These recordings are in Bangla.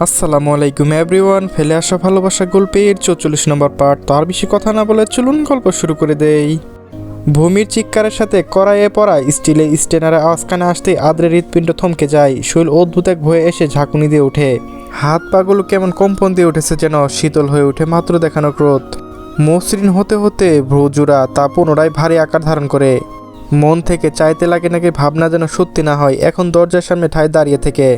আসসালামু আলাইকুম এভরিওয়ান। ফেলে আসা ভালোবাসা গল্পের 44 নম্বর পার্ট। তো আর বেশি কথা না বলে চলুন গল্প শুরু করে দেই। ভূমির চিৎকারের সাথে কড়াইয়ে পড়া স্টিলের স্টেনারে আওয়াজ কানে আসতেই আদ্রের হৃৎপিণ্ড থমকে যায়। শৈল অদ্ভুত এক ভয়ে এসে ঝাঁকুনি দিয়ে ওঠে। হাত পাগুলো কেমন কম্পন দিয়ে উঠেছে, যেন শীতল হয়ে ওঠে মাত্র দেখানো ক্রোধ। মসৃণ হতে হতে ভ্রুজোড়া তা পুনরায় ভারী আকার ধারণ করে। মন থেকে চাইতে লাগে নাকি ভাবনা যেন সত্যি না হয়। এখন দরজার সামনে ঠায় দাঁড়িয়ে থেকে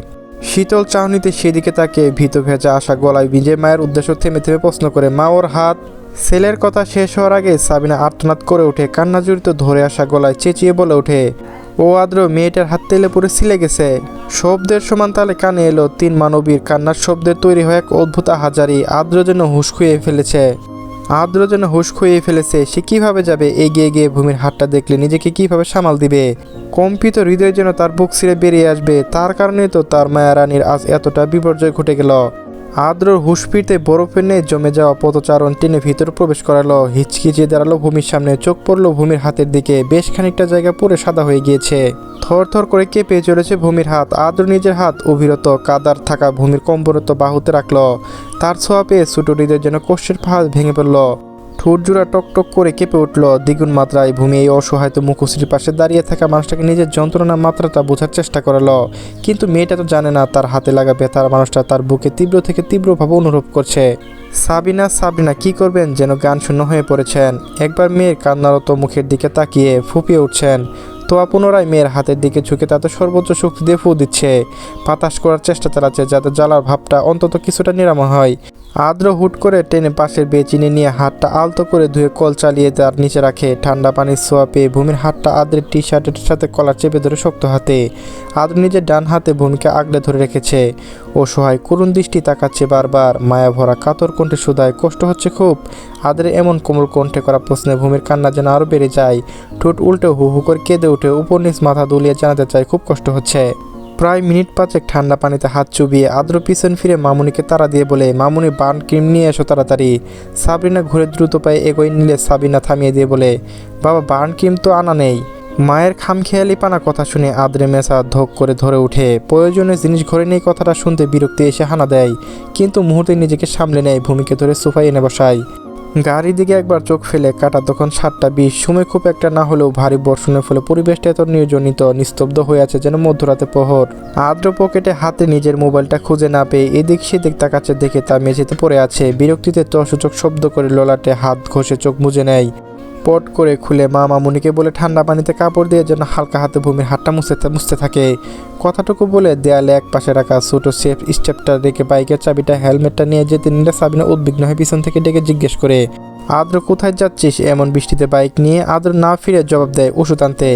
শীতল চাহনিতে সেদিকে তাকে ভীত ভেজা আসা গলায় ভিজে মায়ের উদ্দেশ্য থেমে থেমে প্রশ্ন করে, মা ওর হাত। ছেলের কথা শেষ হওয়ার আগে সাবিনা আর্তনাদ করে ওঠে, কান্না জড়িত ধরে আসা গলায় চেঁচিয়ে বলে ওঠে, ও আদ্র, মেয়েটার হাত তেলে পুরো ছিলে গেছে। শব্দের সমান তালে কানে এলো তিন মানবীর কান্নার শব্দের তৈরি হয় এক অদ্ভুত আহাজারি। আদ্র যেন হুঁশ খুইয়ে ফেলেছে। সে কিভাবে যাবে? এগিয়ে গিয়ে ভূমির হাতটা দেখলে নিজেকে কিভাবে সামাল দিবে? কম্পিত হৃদয় যেন তার বুক ছিঁড়ে বেরিয়ে আসবে। তার কারণেই তো তার মায়া রানীর আজ এতটা বিপর্যয় ঘটে গেল। আদ্রর হুঁশ ফিরতে বরফের নেই জমে যাওয়া পথচারণ টেনে ভিতরে প্রবেশ করালো। হিচকিচিয়ে দাঁড়ালো ভূমির সামনে। চোখ পড়লো ভূমির হাতের দিকে। বেশ খানিকটা জায়গা পুরো সাদা হয়ে গিয়েছে। থরথর করে কেঁপে চলেছে ভূমির হাত। আদ্র নিজের হাত অবিরত কাদার থাকা ভূমির কম্পরত বাহুতে রাখল। তার ছোঁয়া পেয়ে ছোট হৃদয়ের যেন কষ্টের পাহাড় ভেঙে পড়ল। ঠোঁটজোড়া টকটক করে কেঁপে উঠল দ্বিগুণ মাত্রায়। ভূমি এই অসহায়ত মুখশ্রীর পাশে দাঁড়িয়ে থাকা মানুষটাকে নিজের যন্ত্রণার মাত্রাটা বোঝার চেষ্টা করালো। কিন্তু মেয়েটা তো জানে না তার হাতে লাগা ব্যথার মানুষটা তার বুকে তীব্র থেকে তীব্রভাবে অনুভব করছে। সাবিনা কি করবেন যেন গান শূন্য হয়ে পড়েছেন। একবার মেয়ের কান্নারত মুখের দিকে তাকিয়ে ফুঁপিয়ে উঠছেন। তোয়া পুনরায় মেয়ের হাতের দিকে ঝুঁকে তাতে সর্বোচ্চ শক্তি দিয়ে ফু দিচ্ছে। বাতাস করার চেষ্টা চালাচ্ছে যাতে জ্বালার ভাবটা অন্তত কিছুটা নিরাময় হয়। আদ্র হুট করে টেনে পাশের বেচিনে নিয়ে হাতটা আলতো করে ধুয়ে কল চালিয়ে তার নিচে রাখে। ঠান্ডা পানির ছোঁয়া পেয়ে ভূমির হাতটা আদ্রের টি শার্টের সাথে কলার চেপে ধরে শক্ত হাতে। আদ্র নিজের ডান হাতে ভূমিকে আগলে ধরে রেখেছে। অসহায় করুণ দৃষ্টি তাকাচ্ছে বারবার। মায়া ভরা কাতর কণ্ঠে শুধায়, কষ্ট হচ্ছে খুব? আদ্রের এমন কোমল কণ্ঠে করা প্রশ্নে ভূমির কান্না যেন আরও বেড়ে যায়। ঠোঁট উল্টে হু হু করে কেঁদে উঠে উপর নিচ মাথা দুলিয়ে জানাতে চায় খুব কষ্ট হচ্ছে। প্রায় মিনিট পাঁচেক ঠান্ডা পানিতে হাত চুবিয়ে আদ্র পিছন ফিরে মামুনিকে তাড়া দিয়ে বলে, মামুনি বার্ন ক্রিম নিয়ে এসো তাড়াতাড়ি। সাবরিনা ঘুরে দ্রুত পায়ে এগোয় নিলে সাবিনা থামিয়ে দিয়ে বলে, বাবা বার্ন ক্রিম তো আনা নেই। মায়ের খামখেয়ালি পানা কথা শুনে আদ্রে মেসা ধক করে ধরে উঠে। প্রয়োজনীয় জিনিস ঘরে নেই কথাটা শুনতে বিরক্তি এসে হানা দেয়। কিন্তু মুহূর্তে নিজেকে সামলে নেয়। ভূমিকে ধরে সোফায় এনে বসায়। গাড়ির দিকে একবার চোখ ফেলে কাটা তখন 7টা 20। সময় খুব একটা না হলেও ভারী বর্ষণের ফলে পরিবেশটা এত নির্জনিত নিস্তব্ধ হয়ে আছে যেন মধ্যরাতে প্রহর। আদ্র পকেটে হাতে নিজের মোবাইলটা খুঁজে না পেয়ে এদিক সেদিক তাকাচ্ছে দেখে তা মেঝেতে পড়ে আছে। বিরক্তিতে তসূচক শব্দ করে ললাটে হাত ঘষে চোখ মুজে নেয়। পট করে খুলে মা মামুনিকে বলে ঠান্ডা পানিতে কাপড় দিয়ে যেন হালকা হাতে ভূমির হাতটা মুছতে থাকে। কথাটুকু বলে দেয়ালে এক পাশে রাখা ছোট সেফ স্টেপটা রেখে বাইকের চাবিটা হেলমেটটা নিয়ে যেতে নিলে সাবিনা উদ্বিগ্ন হয়ে পিছন থেকে ডেকে জিজ্ঞেস করে, আদ্র কোথায় যাচ্ছিস এমন বৃষ্টিতে বাইক নিয়ে? আদ্র না ফিরে জবাব দেয়, ওষুধ আনতে।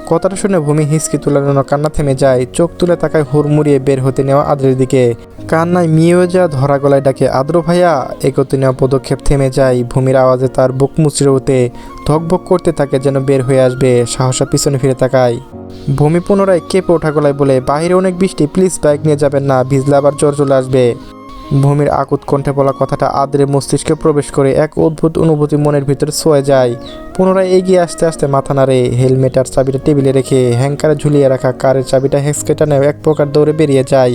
কথাটা শুনে ভূমি হিসকি তুলানো কান্না থেমে যায়। চোখ তুলে তাকায় হুড়মুড়িয়ে বের হতে নেওয়া আদ্রের দিকে। কান্নায় মিয়েও যা ধরা গলায় ডাকে, আদ্র ভাইয়া। এগোতে নেওয়া পদক্ষেপ থেমে যায়। ভূমির আওয়াজে তার বুক মুচড়ে ওঠে। ধকভক করতে থাকে যেন বের হয়ে আসবে। সাহসা পিছনে ফিরে তাকায়। ভূমি পুনরায় কেঁপে ওঠা গলায় বলে, বাহিরে অনেক বৃষ্টি, প্লিজ বাইক নিয়ে যাবেন না, ভিজলে আবার জ্বর চলে আসবে। ভূমির আকুত কণ্ঠে বলা কথাটা আদ্রের মস্তিষ্কে প্রবেশ করে। এক অদ্ভুত অনুভূতি মনের ভিতরে ছোঁয়ে যায়। পুনরায় এগিয়ে আসতে আসতে মাথা নাড়ে। হেলমেট আর চাবিটা টেবিলে রেখে হ্যাঙ্কারে ঝুলিয়ে রাখা কারের চাবিটা হেঁচকে নেয় এক প্রকার দৌড়ে বেরিয়ে যায়।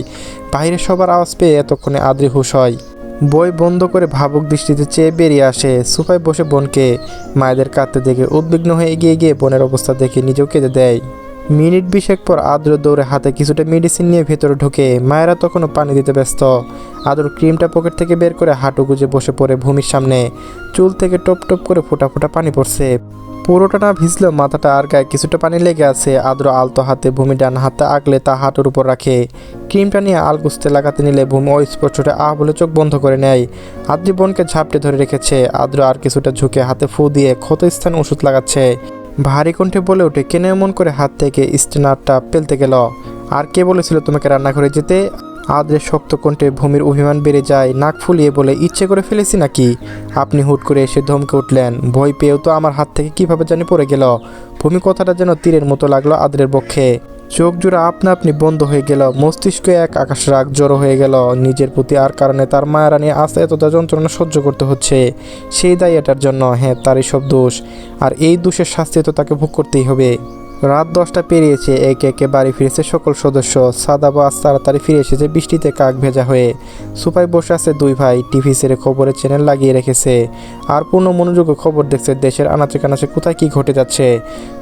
বাইরে সবার আওয়াজ পেয়ে এতক্ষণে আদ্রি হুঁশ হয়। বই বন্ধ করে ভাবুক দৃষ্টিতে চেয়ে বেরিয়ে আসে। সোফায় বসে বোনকে মায়েদের কাঁদতে দেখে উদ্বিগ্ন হয়ে এগিয়ে গিয়ে বোনের অবস্থা দেখে নিজেও কেঁদে দেয়। মিনিট 20 পর আদ্র দৌড়ে হাতে কিছুটা মেডিসিন নিয়ে ভেতরে ঢোকে। মায়েরা তখনও পানি দিতে ব্যস্ত। আদ্র ক্রিমটা পকেট থেকে বের করে হাঁটু গুজে বসে পড়ে ভূমির সামনে। চুল থেকে টপ টপ করে ফোঁটা ফোঁটা পানি পড়ছে। পুরোটা না ভিজলেও মাথাটা আর গায়ে কিছুটা পানি লেগে আছে। আদ্র আলতো হাতে ভূমি ডান হাতে আগলে তা হাঁটুর উপর রাখে। ক্রিমটা নিয়ে আলগুস্তে লাগাতে নিলে ভূমি অস্পষ্টটা বলে চোখ বন্ধ করে নেয়। আদ্রি বোনকে ঝাপটে ধরে রেখেছে। আদ্র আর কিছুটা ঝুঁকে হাতে ফু দিয়ে ক্ষত স্থানে ওষুধ লাগাচ্ছে। ভারী কণ্ঠে বলে ওঠে, কেন এমন করে হাত থেকে স্টেনারটা ফেলতে গেল? আর কে বলেছিল তোমাকে রান্নাঘরে যেতে? আদ্রের শক্ত কণ্ঠে ভূমির অভিমান বেড়ে যায়। নাক ফুলিয়ে বলে, ইচ্ছে করে ফেলেছি নাকি? আপনি হুট করে এসে ধমকে উঠলেন। ভয় পেয়েও তো আমার হাত থেকে কিভাবে জানি পড়ে গেল। ভূমি কথাটা যেন তীরের মতো লাগলো আদ্রের পক্ষে। চোখ জোড়া আপনা আপনি বন্ধ হয়ে গেল। মস্তিষ্কে এক আকাশ রাগ জড়ো হয়ে গেল নিজের প্রতি। আর কারণে তার মায়ারানী আজ এতটা যন্ত্রণা সহ্য করতে হচ্ছে। সেই দায় এটার জন্য। হ্যাঁ, তারই সব দোষ। আর এই দোষের শাস্তি তো তাকে ভোগ করতেই হবে। রাত 10টা পেরিয়েছে, একে একে বাড়ি ফিরেছে সকল সদস্য। সাদাব আজ তাড়াতাড়ি ফিরে এসেছে বৃষ্টিতে কাক ভেজা হয়ে। সোফায় বসে আছে দুই ভাই, টিভি ছেড়ে খবরের চ্যানেল লাগিয়ে রেখেছে আর পূর্ণ মনোযোগে খবর দেখছে দেশের আনাচে কানাচে কোথায় কী ঘটে যাচ্ছে।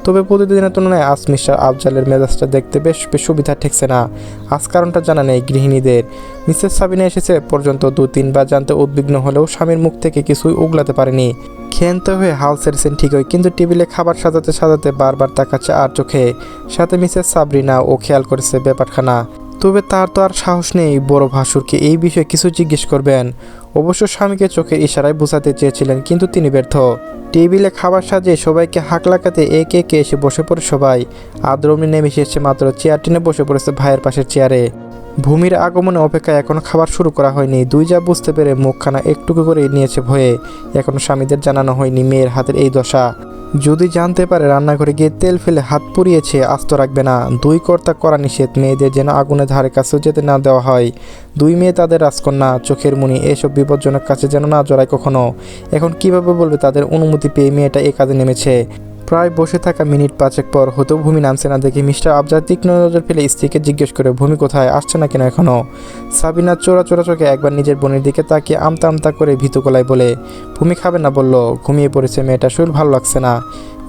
তবে প্রতিদিনের তুলনায় আজ মিস্টার আফজালের মেজাজটা দেখতে বেশ সুবিধা ঠেকছে না। আজ কারণটা জানা নেই গৃহিণীদের। মিসেস সাবিনা এসেছে পর্যন্ত 2-3 বার জানতে উদ্বিগ্ন হলেও স্বামীর মুখ থেকে কিছুই উগলাতে পারেনি। ক্ষান্ত হয়ে হাল ছেড়েছেন ঠিকই, কিন্তু টেবিলে খাবার সাজাতে সাজাতে বারবার তাকাচ্ছে আর চোখে। সাথে মিসেস সাবরিনা ও খেয়াল করেছে ব্যাপারখানা। তবে তার তো আর সাহস নেই বড় ভাসুরকে এই বিষয়ে কিছু জিজ্ঞেস করবেন। অবশ্য স্বামীকে চোখের ইশারায় বোঝাতে চেয়েছিলেন, কিন্তু তিনি ব্যর্থ। টেবিলে খাবার সাজিয়ে সবাইকে হাঁক লাগাতে একে একে এসে বসে পড়ে সবাই। আদ্রমনি নেমে এসেছে মাত্র, চেয়ার টেনে বসে পড়েছে ভাইয়ের পাশের চেয়ারে। ভূমির আগমনে অপেক্ষায় এখনো খাবার শুরু করা হয়নি। দুই যা বুঝতে পেরে মুখখানা একটুকু করে নিয়েছে ভয়ে। এখনো স্বামীদের জানানো হয়নি মেয়ের হাতের এই দশা। যদি জানতে পারে রান্নাঘরে গিয়ে তেল ফেলে হাত পুড়িয়েছে, আস্ত রাখবে না। দুই কর্তা করা নিষেধ, মেয়েদের যেন আগুনের ধারে কাছেও যেতে না দেওয়া হয়। দুই মেয়ে তাদের রাজকন্যা, চোখের মণি, এসব বিপজ্জনক কাছে যেন না জড়ায় কখনো। এখন কিভাবে বলবে তাদের অনুমতি পেয়ে মেয়েটা এ কাজে নেমেছে। প্রায় বসে থাকা মিনিট 5 পর হতেও ভূমি নামছে না দেখে মিস্টার আফজাল তীক্ষ্ণ নজর ফেলে স্ত্রীকে জিজ্ঞেস করে, ভূমি কোথায়, আসছে না কেন এখনও? সাবিনা চোরা চোরা চোখে একবার নিজের বোনের দিকে তাকিয়ে আমতা আমতা করে ভীতু গলায় বলে, ভূমি খাবে না বলল, ঘুমিয়ে পড়েছে মেয়েটা, শরীর ভালো লাগছে না।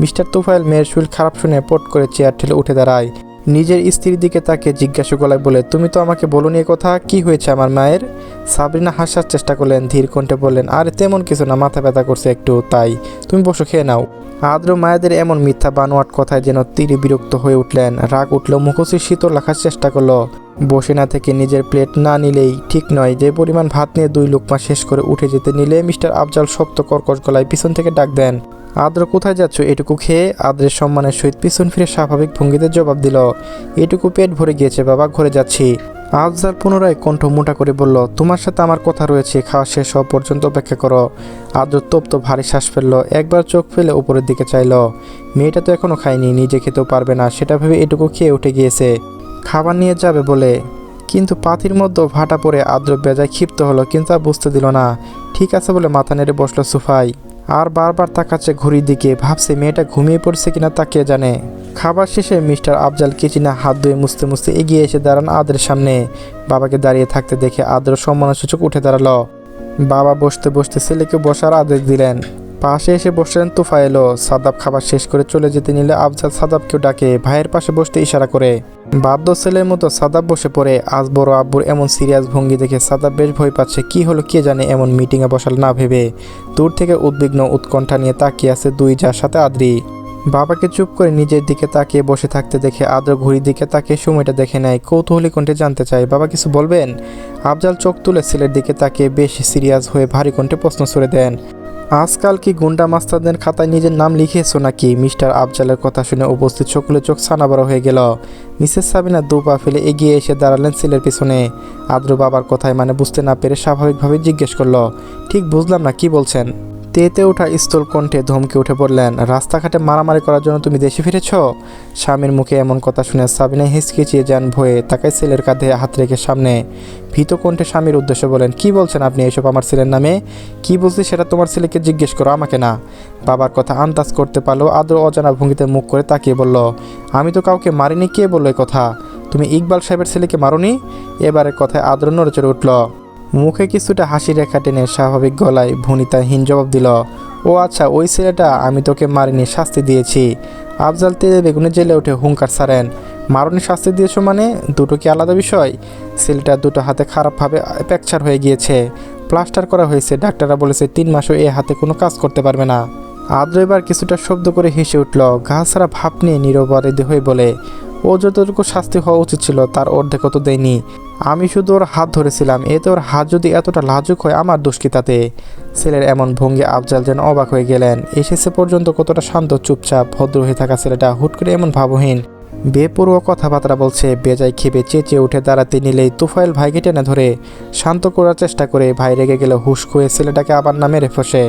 মিস্টার তুফাইল মেয়ের শরীর খারাপ শুনে পট করে চেয়ার ঠেলে উঠে দাঁড়ায়। নিজের স্ত্রীর দিকে তাকিয়ে জিজ্ঞাসা গলায় বলে, তুমি তো আমাকে বলোনি এ কথা, কি হয়েছে আমার মায়ের? সাবরিনা হাসার চেষ্টা করলেন, ধীর কণ্ঠে বললেন, আরে তেমন কিছু না, মাথা ব্যথা করছে একটু, তাই। তুমি বসো, খেয়ে নাও। আদ্র মায়েদের এমন মিথ্যা বানোয়াট কথায় যেন তীরে বিরক্ত হয়ে উঠলেন। রাগ উঠলেও মুখোশি শীতল রাখার চেষ্টা করলো। বসে না থেকে নিজের প্লেট না নিলেই ঠিক নয়। যে পরিমাণ ভাত নিয়ে 2 লোকমা শেষ করে উঠে যেতে নিলে মিস্টার আফজাল শক্ত কর্কশ গলায় পিছন থেকে ডাক দেন, আদ্র কোথায় যাচ্ছ? এটুকু খেয়ে আদ্রের সম্মানের সহিত পিছন ফিরে স্বাভাবিক ভঙ্গিতে জবাব দিল, এটুকু পেট ভরে গিয়েছে বাবা, ঘরে যাচ্ছি। আফজাল পুনরায় কণ্ঠ মোটা করে বলল, তোমার সাথে আমার কথা রয়েছে, খাওয়া শেষ হওয়া পর্যন্ত অপেক্ষা করো। আদ্র তপ্ত ভারী শ্বাস ফেলল, একবার চোখ ফেলে উপরের দিকে চাইল। মেয়েটা তো এখনো খায়নি, নিজে খেতেও পারবে না, সেটা ভেবে এটুকু খেয়ে উঠে গিয়েছে খাবার নিয়ে যাবে বলে। কিন্তু পাতির মধ্যে ভাটা পড়ে আদ্র বেজায় ক্ষিপ্ত হলো, কিন্তু আর বুঝতে দিল না। ঠিক আছে বলে মাথা নেড়ে বসলো সোফায়। আর বারবার তাকাচ্ছে ঘড়ির দিকে, ভাবছে মেয়েটা ঘুমিয়ে পড়ছে কিনা তা কে জানে। খাবার শেষে মিস্টার আফজাল কিচিনা হাত ধুয়ে মুছতে মুছতে এগিয়ে এসে দাঁড়ান আদ্রের সামনে। বাবাকে দাঁড়িয়ে থাকতে দেখে আদ্র সম্মানসূচক উঠে দাঁড়ালো। বাবা বসতে বসতে ছেলেকে বসার আদেশ দিলেন। পাশে এসে বসলেন তুফাইলও। সাদাব খাবার শেষ করে চলে যেতে নিলে আফজাল সাদাবকেও ডাকে, ভাইয়ের পাশে বসতে ইশারা করে। বাধ্য ছেলের মতো সাদাব বসে পড়ে। আজ বড় আব্বুর এমন সিরিয়াস ভঙ্গি দেখে সাদাব বেশ ভয় পাচ্ছে। কি হলো কে জানে, এমন মিটিংয়ে বসাল না ভেবে। দূর থেকে উদ্বিগ্ন উৎকণ্ঠা নিয়ে তাকিয়ে আছে দুই যার সাথে আদ্রি। বাবাকে চুপ করে নিজের দিকে তাকিয়ে বসে থাকতে দেখে আদ্র ঘড়ির দিকে তাকিয়ে সময়টা দেখে নেয়। কৌতূহলী কণ্ঠে জানতে চায়, বাবা কিছু বলবেন? আফজাল চোখ তুলে ছেলের দিকে তাকিয়ে বেশ সিরিয়াস হয়ে ভারী কণ্ঠে প্রশ্ন ছুড়ে দেন, আজকাল কি গুন্ডা মাস্টারদের খাতায় নিজের নাম লিখিয়েছো নাকি? মিস্টার আফজালের কথা শুনে উপস্থিত সকলে চোখ ছানাবড়া হয়ে গেল। মিসেস সাবিনা 2 পা ফেলে এগিয়ে এসে দাঁড়ালেন ছেলের পিছনে। আদ্র বাবার কথায় মানে বুঝতে না পেরে স্বাভাবিকভাবে জিজ্ঞেস করলো, ঠিক বুঝলাম না, কি বলছেন? তেতে ওঠা স্থল কণ্ঠে ধমকে উঠে পড়লেন, রাস্তাঘাটে মারামারি করার জন্য তুমি দেশে ফিরেছ? স্বামীর মুখে এমন কথা শুনে সাবিনা হিচকিচিয়ে যান ভয়ে, তাকায় ছেলের কাঁধে হাত রেখে সামনে। ভীত কণ্ঠে স্বামীর উদ্দেশ্যে বলেন, কি বলছেন আপনি এসব আমার ছেলের নামে? কি বলছি সেটা তোমার ছেলেকে জিজ্ঞেস করো, আমাকে না। বাবার কথা আন্দাজ করতে পারলেও আদ্র অজানা ভঙ্গিতে মুখ করে তাকিয়ে বলল, আমি তো কাউকে মারিনি, কে বললো এই কথা? তুমি ইকবাল সাহেবের ছেলেকে মারোনি? এবারের কথায় আদ্র নড়ে চড়ে উঠল। মুখে কিছুটা হাসি রেখা টেনে স্বাভাবিক গলায় ভনিতাহীন জবাব দিল, ও আচ্ছা, ওই ছেলেটা আমি তোকে মারিনি, শাস্তি দিয়েছি। আফজাল তেলে বেগুনে জেলে উঠে হুঙ্কার ছাড়েন, মারনি শাস্তি দিয়েছো মানে? দুটো কি আলাদা বিষয়? ছেলেটা দুটো হাতে খারাপভাবে ফ্র্যাকচার হয়ে গিয়েছে, প্লাস্টার করা হয়েছে, ডাক্তাররা বলেছে 3 মাসও এ হাতে কোনো কাজ করতে পারবে না। আদ্র এবার কিছুটা শব্দ করে হেসে উঠল, ঘা ছাড়া ভাব নিয়ে নীরবাদী হয়ে বলে, ও যতটুকু শাস্তি হওয়া উচিত ছিল তার অর্ধেকও তো দেয়নি। আমি শুধু ওর হাত ধরেছিলাম, এতে ওর হাত যদি এতটা লাজুক হয় আমার দোষ কি তাতে? ছেলের এমন ভঙ্গি আফজাল যেন অবাক হয়ে গেলেন। এসেছে পর্যন্ত কতটা শান্ত চুপচাপ ভদ্র হয়ে থাকা ছেলেটা হুট করে এমন ভাবহীন বেপরোয়া কথাবার্তা বলছে। বেজায় ক্ষেপে চেঁচিয়ে উঠে দাঁড়াতে নিলেই তুফাইল ভাইকে টেনে ধরে শান্ত করার চেষ্টা করে। ভাই রেগে গেলে হুশ হয়ে ছেলেটাকে আবার না মেরে ফসে।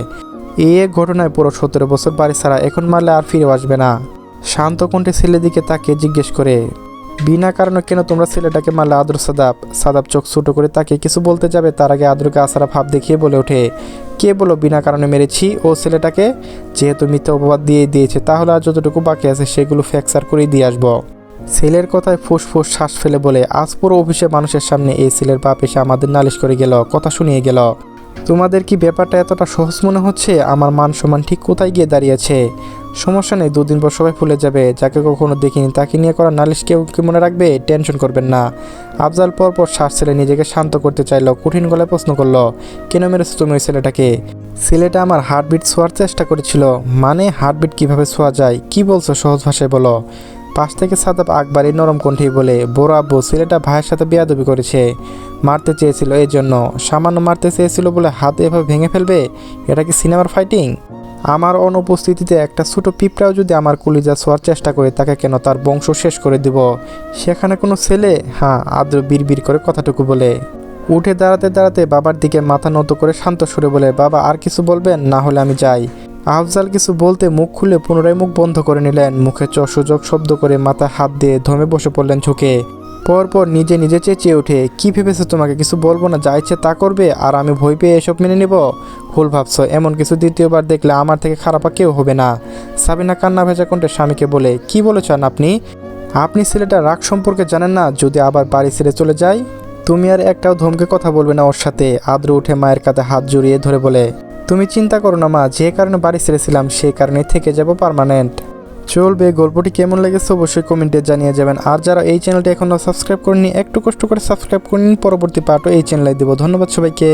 এই এক ঘটনায় পুরো 17 বছর বাড়ি ছাড়া, এখন মারলে আর ফিরে আসবে না। শান্ত কণ্ঠে ছেলের দিকে তাকে জিজ্ঞেস করে, বিনা কারণে কেন তোমরা ছেলেটাকে মারলে? আদ্র সাদাব চোখ ছোটো করে তাকে কিছু বলতে যাবে তার আগে আদ্রকে আসারা ভাব দেখিয়ে বলে ওঠে, কে বলো বিনা কারণে মেরেছি ও ছেলেটাকে? যেহেতু মিথ্যা অপবাদ দিয়েছে তাহলে আর যতটুকু বাকি আছে সেগুলো ফ্র্যাকচার করেই দিয়ে আসবো। ছেলের কথায় ফুসফুস শ্বাস ফেলে বলে, আজ পুরো অফিসে মানুষের সামনে এই ছেলের বাপ এসে আমাদের নালিশ করে গেল, কথা শুনিয়ে গেল। তোমাদের কি ব্যাপারটা এতটা সহজ মনে হচ্ছে? আমার মান সম্মান ঠিক কোথায় গিয়ে দাঁড়িয়েছে? সমস্যা নেই, 2 দিন পর সবাই ভুলে যাবে। যাকে কখনো দেখিনি তাকে নিয়ে করা নালিশ কেউ কি মনে রাখবে? টেনশন করবেন না। আফজাল পরপর শ্বাস ছেড়ে নিজেকে শান্ত করতে চাইল। কঠিন গলায় প্রশ্ন করলো, কেন মেরেছো তুমি ওই ছেলেটাকে? ছেলেটা আমার হার্টবিট ছোঁয়ার চেষ্টা করেছিল। মানে হার্টবিট কিভাবে ছোঁয়া যায়? কি বলছো, সহজ ভাষায় বলো। পাশ থেকে সাদাব আকবরী নরম কণ্ঠেই বলে, বড় আব্বু, ছেলেটা ভাইয়ের সাথে বেয়াদবি করেছে, মারতে চেয়েছিল, এই জন্য। সামান্য মারতে চেয়েছিল বলে হাত এভাবে ভেঙে ফেলবে? এটা কি সিনেমার ফাইটিং? আমার অনুপস্থিতিতে একটা ছোটো পিঁপড়াও যদি আমার কলিজা ছোঁয়ার চেষ্টা করে তাকে কেন তার বংশ শেষ করে দিব? সেখানে কোনো ছেলে? হ্যাঁ, আদ্র বিড়বিড় করে কথাটুকু বলে উঠে দাঁড়াতে দাঁড়াতে বাবার দিকে মাথা নত করে শান্ত সুরে বলে, বাবা আর কিছু বলবেন? না হলে আমি যাই। আফজাল কিছু বলতে মুখ খুলে পুনরায় মুখ বন্ধ করে নিলেন। মুখে সুযোগ শব্দ করে মাথায় হাত দিয়ে ধমে বসে পড়লেন ঝুঁকে। পরপর নিজে নিজে চেঁচিয়ে ওঠে, কি ভেবেছো তোমাকে কিছু বলবো না, যা ইচ্ছে তা করবে, আর আমি ভয় পেয়ে এসব মেনে নেব? ভুল ভাবছো, এমন কিছু দ্বিতীয়বার দেখলে আমার থেকে খারাপ কেউ হবে না। সাবিনা কান্না ভেজা কণ্ঠে স্বামীকে বলে, কি বলেছেন আপনি? আপনি ছেলেটা রাগ সম্পর্কে জানেন না? যদি আবার বাড়ি ছেড়ে চলে যায়? তুমি আর একটাও ধমকে কথা বলবে না ওর সাথে। আদ্র উঠে মায়ের কাঁধে হাত জড়িয়ে ধরে বলে, তুমি চিন্তা করো না মা, যে কারণে বাড়ি ছেড়েছিলাম সেই কারণে থেকে যাব পার্মানেন্ট। চলবে। গল্পটি কেমন লেগেছে অবশ্যই কমেন্টে জানিয়ে যাবেন। আর যারা এই চ্যানেলটি এখনও সাবস্ক্রাইব করেনি একটু কষ্ট করে সাবস্ক্রাইব করে নিন, পরবর্তী পার্টও এই চ্যানেলে দেবো। ধন্যবাদ সবাইকে।